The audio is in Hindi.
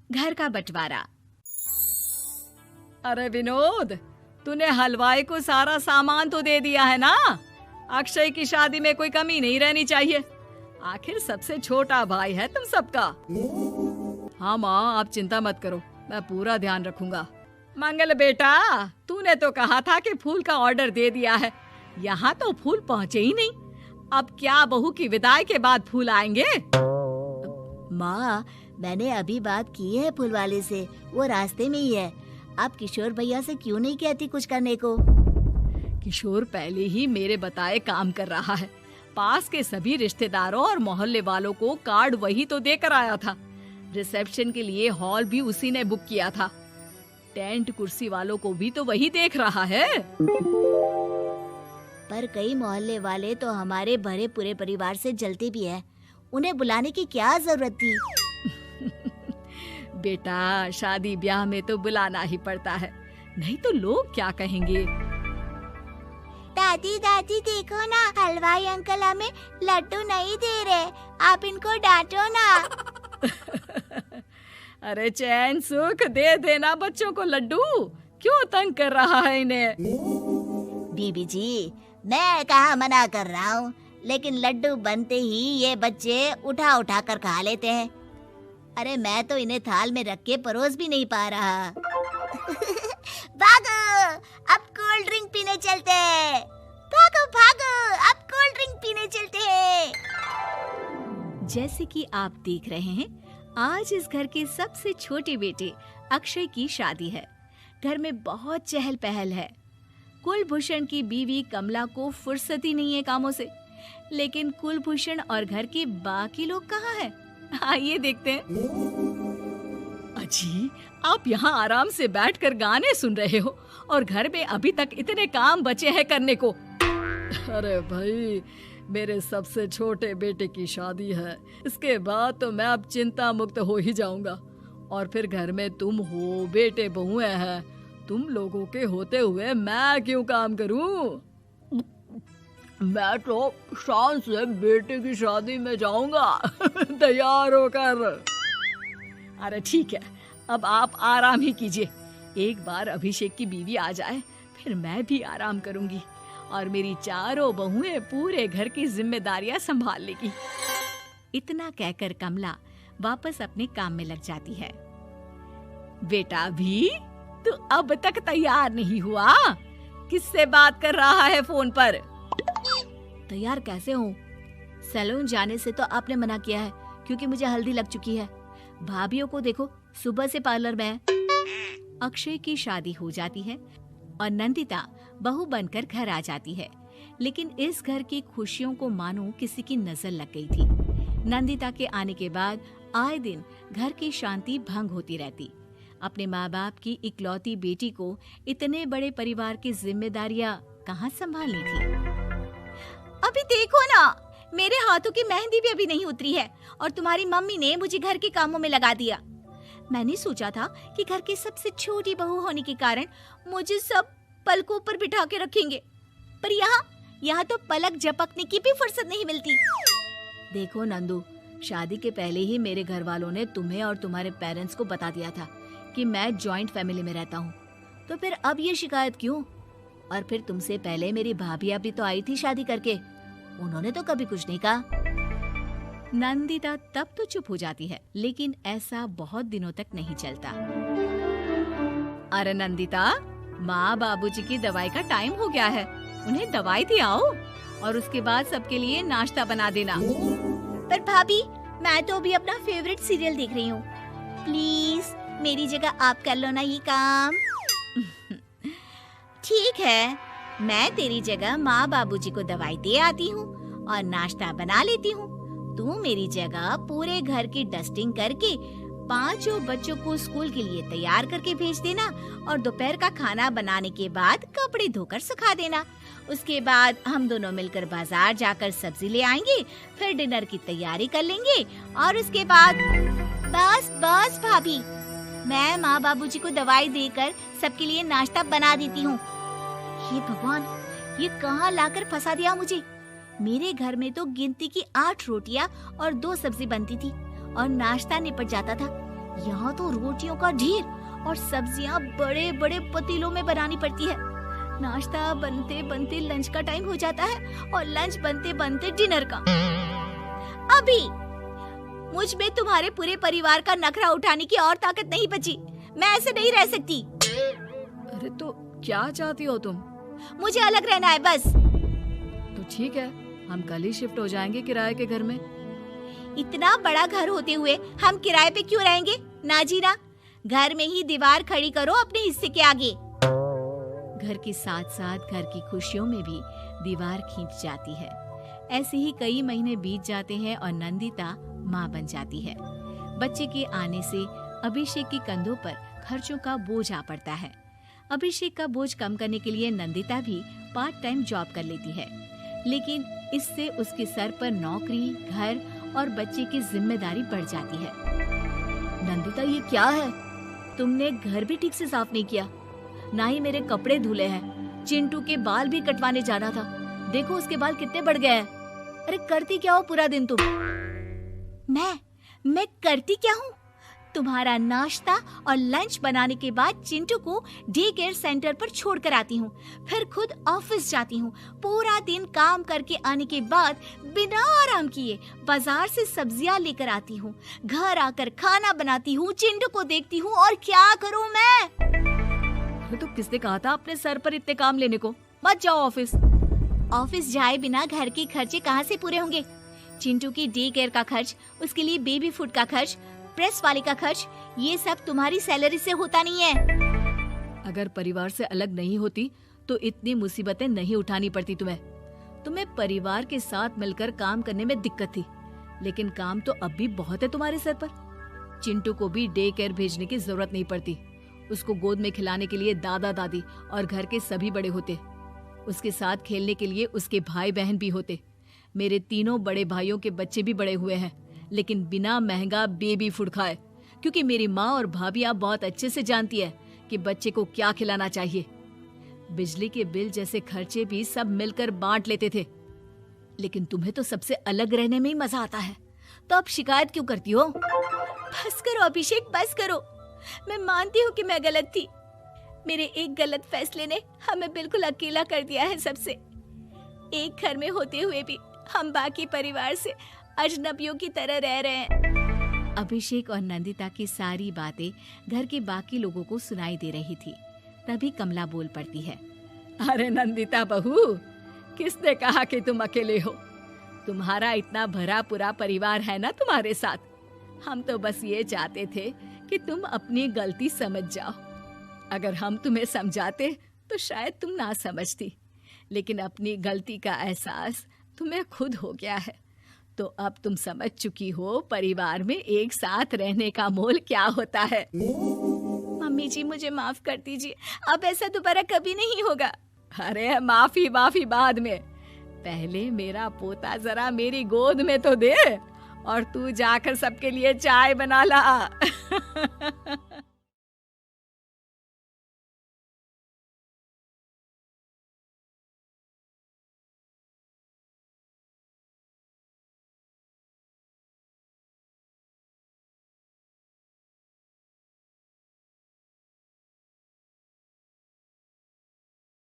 घर का बंटवारा। अरे विनोद, तूने हलवाई को सारा सामान तो दे दिया है ना? अक्षय की शादी में कोई कमी नहीं रहनी चाहिए। आखिर सबसे छोटा भाई है तुम सबका। हाँ माँ, आप चिंता मत करो, मैं पूरा ध्यान रखूंगा। मंगल बेटा, तूने तो कहा था कि फूल का ऑर्डर दे दिया है, यहाँ तो फूल पहुँचे ही नहीं। अब क्या बहू की विदाई के बाद फूल आएंगे? माँ, मैंने अभी बात की है फूल वाले से, वो रास्ते में ही है। आप किशोर भैया से क्यों नहीं कहती कुछ करने को? किशोर पहले ही मेरे बताए काम कर रहा है। पास के सभी रिश्तेदारों और मोहल्ले वालों को कार्ड वही तो देकर आया था। रिसेप्शन के लिए हॉल भी उसी ने बुक किया था। टेंट कुर्सी वालों को भी तो वही देख रहा है। पर कई मोहल्ले वाले तो हमारे भरे पूरे परिवार से जलते भी हैं। उन्हें बुलाने की क्या जरूरत थी? बेटा, शादी ब्याह में तो बुलाना ही पड़ता है, नहीं तो लोग क्या कहेंगे। दादी दादी देखो ना, हलवाई अंकल हमें लड्डू नहीं दे रहे, आप इनको डांटो ना। अरे चैन सुख दे देना बच्चों को लड्डू, क्यों तंग कर रहा है इन्हें? बीबी जी, मैं कहाँ मना कर रहा हूँ, लेकिन लड्डू बनते ही ये बच्चे उठा उठा कर खा लेते हैं। अरे मैं तो इन्हें थाल में रख के परोस भी नहीं पा रहा। भागो, अब कोल्ड ड्रिंक पीने चलते हैं। भागो भागो, अब कोल्ड ड्रिंक पीने चलते हैं। जैसे कि आप देख रहे हैं, आज इस घर के सबसे छोटे बेटे अक्षय की शादी है। घर में बहुत चहल पहल है। कुलभूषण की बीवी कमला को फुर्सत ही नहीं है कामों से, लेकिन कुलभूषण और घर के बाकी लोग कहाँ हैं? आइए देखते हैं। अजी, आप यहाँ आराम से बैठकर गाने सुन रहे हो और घर में अभी तक इतने काम बचे हैं करने को। अरे भाई, मेरे सबसे छोटे बेटे की शादी है, इसके बाद तो मैं अब चिंता मुक्त हो ही जाऊंगा। और फिर घर में तुम हो, बेटे बहुएं हैं, तुम लोगों के होते हुए मैं क्यों काम करूं? मैं तो शान से बेटे की शादी में जाऊंगा तैयार होकर। अरे ठीक है, अब आप आराम ही कीजिए। एक बार अभिषेक की बीवी आ जाए, फिर मैं भी आराम करूंगी और मेरी चारों बहुएं पूरे घर की जिम्मेदारियां संभाल लेगी। इतना कहकर कमला वापस अपने काम में लग जाती है। बेटा भी, तू अब तक तैयार नहीं हुआ? किससे बात कर रहा है फोन पर? तैयार कैसे हूँ? सैलून जाने से तो आपने मना किया है, क्योंकि मुझे हल्दी लग चुकी है। भाभीयों को देखो, सुबह से पार्लर में है। अक्षय की शादी हो जाती है और नंदिता बहू बनकर घर आ जाती है, लेकिन इस घर की खुशियों को मानो किसी की नजर लग गई थी। नंदिता के आने के बाद आए दिन घर की शांति भंग होती रहती। अपने माँ बाप की इकलौती बेटी को इतने बड़े परिवार की जिम्मेदारियां कहाँ संभालनी थी? अभी देखो ना, मेरे हाथों की मेहंदी भी अभी नहीं उतरी है और तुम्हारी मम्मी ने मुझे घर के कामों में लगा दिया। मैंने सोचा था कि घर की सबसे छोटी बहू होने के कारण मुझे सब पलकों पर बिठा के रखेंगे, पर यहाँ तो पलक झपकने की भी फुर्सत नहीं मिलती। देखो नंदू, शादी के पहले ही मेरे घर वालों ने तुम्हें और तुम्हारे पेरेंट्स को बता दिया था कि मैं जॉइंट फैमिली में रहता हूँ, तो फिर अब ये शिकायत क्यों? और फिर तुमसे पहले मेरी भाभियां भी तो आई थी शादी करके, उन्होंने तो कभी कुछ नहीं कहा। नंदिता तब तो चुप हो जाती है, लेकिन ऐसा बहुत दिनों तक नहीं चलता। अरे नंदिता, माँ बाबूजी की दवाई का टाइम हो गया है, उन्हें दवाई दे आओ और उसके बाद सबके लिए नाश्ता बना देना। पर भाभी, मैं तो अभी अपना फेवरेट सीरियल देख रही हूँ। प्लीज मेरी जगह आप कर लो ना ये काम। ठीक है, मैं तेरी जगह माँ बाबूजी को दवाई दे आती हूँ और नाश्ता बना लेती हूँ। तू मेरी जगह पूरे घर की डस्टिंग करके 5 बच्चों को स्कूल के लिए तैयार करके भेज देना और दोपहर का खाना बनाने के बाद कपड़े धोकर सुखा देना। उसके बाद हम दोनों मिलकर बाजार जाकर सब्जी ले आएंगे, फिर डिनर की तैयारी कर लेंगे और उसके बाद बस भाभी, मैं माँ बाबूजी को दवाई देकर सबके लिए नाश्ता बना देती हूँ। हे भगवान, ये कहाँ लाकर फंसा दिया मुझे। मेरे घर में तो गिनती की 8 रोटियां और 2 सब्जी बनती थी और नाश्ता निपट जाता था, यहाँ तो रोटियों का ढेर और सब्जियाँ बड़े बड़े पतीलों में बनानी पड़ती है। नाश्ता बनते बनते लंच का टाइम हो जाता है और लंच बनते बनते डिनर का। अभी मुझ में तुम्हारे पूरे परिवार का नखरा उठाने की और ताकत नहीं बची। मैं ऐसे नहीं रह सकती। अरे तो क्या चाहती हो तुम? मुझे अलग रहना है बस। तो ठीक है, हम कल ही शिफ्ट हो जाएंगे किराए के घर में। इतना बड़ा घर होते हुए हम किराए पे क्यों रहेंगे? ना जी ना, घर में ही दीवार खड़ी करो अपने हिस्से के आगे। घर के साथ साथ घर की खुशियों में भी दीवार खींच जाती है। ऐसे ही कई महीने बीत जाते हैं और नंदिता माँ बन जाती है। बच्चे के आने से अभिषेक के कंधों पर खर्चों का बोझ आ पड़ता है। अभिषेक का बोझ कम करने के लिए नंदिता भी पार्ट टाइम जॉब कर लेती है, लेकिन इससे उसके सर पर नौकरी, घर और बच्चे की जिम्मेदारी बढ़ जाती है। नंदिता, ये क्या है? तुमने घर भी ठीक से साफ नहीं किया, ना ही मेरे कपड़े धुले हैं। चिंटू के बाल भी कटवाने जाना था, देखो उसके बाल कितने बढ़ गए हैं। अरे करती क्या हो पूरा दिन तुम? मैं करती क्या हूँ? तुम्हारा नाश्ता और लंच बनाने के बाद चिंटू को डे केयर सेंटर पर छोड़कर आती हूँ, फिर खुद ऑफिस जाती हूँ। पूरा दिन काम करके आने के बाद बिना आराम किए बाजार से सब्जियाँ लेकर आती हूँ, घर आकर खाना बनाती हूँ, चिंटू को देखती हूँ, और क्या करूँ मैं? तो किसने कहा था अपने सर पर इतने काम लेने को? मत जाओ ऑफिस। ऑफिस जाए बिना घर के खर्चे कहाँ से पूरे होंगे? चिंटू की डे केयर का खर्च, उसके लिए बेबी फूड का खर्च, प्रेस वाले का खर्च, ये सब तुम्हारी सैलरी से होता नहीं है। अगर परिवार से अलग नहीं होती तो इतनी मुसीबतें नहीं उठानी पड़ती तुम्हें परिवार के साथ मिलकर काम करने में दिक्कत थी, लेकिन काम तो अब भी बहुत है तुम्हारे सर पर। चिंटू को भी डे केयर भेजने की जरूरत नहीं पड़ती। उसको गोद में खिलाने के लिए दादा दादी और घर के सभी बड़े होते। उसके साथ खेलने के लिए उसके भाई बहन भी होते। मेरे तीनों बड़े भाइयों के बच्चे भी बड़े हुए हैं, लेकिन बिना महंगा बेबी फूड खाए, क्योंकि मेरी माँ और भाभियाँ बहुत अच्छे से जानती है कि बच्चे को क्या खिलाना चाहिए। बिजली के बिल जैसे खर्चे भी सब मिलकर बांट लेते थे, लेकिन तुम्हें तो सबसे अलग रहने में ही मजा आता है, तो अब शिकायत क्यों करती हो? बस करो अभिषेक, बस करो। मैं मानती हूँ कि मैं गलत थी। मेरे एक गलत फैसले ने हमें बिल्कुल अकेला कर दिया है सबसे। एक घर में होते हुए भी हम बाकी परिवार से अजनबियों की तरह रह रहे हैं। अभिषेक और नंदिता की सारी बातें घर के बाकी लोगों को सुनाई दे रही थी। तभी कमला बोल पड़ती है। अरे नंदिता बहू, किसने कहा कि तुम अकेले हो? तुम्हारा इतना भरा पूरा परिवार है ना तुम्हारे साथ। हम तो बस ये चाहते थे कि तुम अपनी गलती समझ जाओ। अगर हम तुम्हें समझाते तो शायद तुम ना समझती, लेकिन अपनी गलती का एहसास तुम्हें खुद हो गया है, तो अब तुम समझ चुकी हो परिवार में एक साथ रहने का मोल क्या होता है। मम्मी जी, मुझे माफ कर दीजिए, अब ऐसा दोबारा कभी नहीं होगा। अरे माफी बाद में, पहले मेरा पोता जरा मेरी गोद में तो दे, और तू जाकर सबके लिए चाय बना ला।